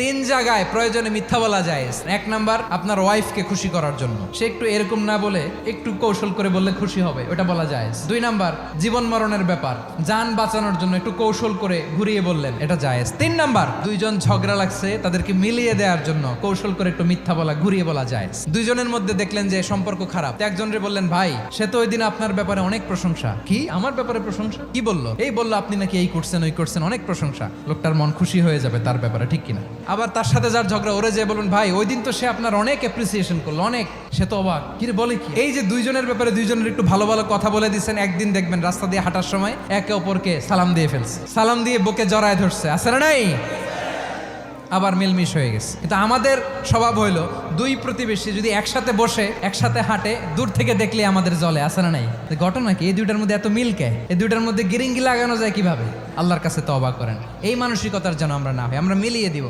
তিন জায়গায় প্রয়োজনে মিথ্যা বলা যায়। এক নাম্বার, আপনার ওয়াইফকে খুশি করার জন্য, সে একটু এরকম না বলে একটু কৌশল করে বললে খুশি হবে, ওটা বলা যায়। দুই নাম্বার, জীবন মরণের ব্যাপার, যান বাঁচানোর জন্য একটু কৌশল করে ঘুরিয়ে বললেন, এটা জায়েজ। তিন নাম্বার, দুইজন ঝগড়া লাগছে তাদেরকে মিলিয়ে দেওয়ার জন্য কৌশল করে একটু মিথ্যা বলা, ঘুরিয়ে বলা যায়। দুইজনের মধ্যে দেখলেন যে সম্পর্ক খারাপ, একজনরে বললেন, ভাই সে তো ওই দিন আপনার ব্যাপারে অনেক প্রশংসা। কি আমার ব্যাপারে প্রশংসা? কি বললো? এই বললো আপনি নাকি এই করছেন ওই করছেন, অনেক প্রশংসা। লোকটার মন খুশি হয়ে যাবে তার ব্যাপারে, ঠিক কিনা? আবার তার সাথে যার ঝগড়া, ওরে যে বলুন, ভাই ওই দিন তো সে আপনার অনেক অ্যাপ্রিসিয়েশন করলো, অনেক। সে তো অবাক, কি রে বলে কি? এই যে দুইজনের ব্যাপারে দুইজনের একটু ভালো ভালো কথা বলে দিচ্ছেন, একদিন দেখবেন রাস্তা দিয়ে হাঁটার সময় একে অপরকে সালাম দিয়ে ফেলছে, সালাম দিয়ে বুকে জড়ায় ধরছে, আছে না নাই? আবার মিলমিশ হয়ে গেছে। কিন্তু আমাদের স্বভাব হইলো, দুই প্রতিবেশী যদি একসাথে বসে একসাথে হাঁটে, দূর থেকে দেখলে আমাদের জলে, আছে না নাই? ঘটনা কি? এই দুইটার মধ্যে এত মিল কে? এই দুইটার মধ্যে গিরিঙ্গি লাগানো যায় কিভাবে? আল্লাহর কাছে তওবা করেন, এই মানসিকতার যেন আমরা না হয়, আমরা মিলিয়ে দিব।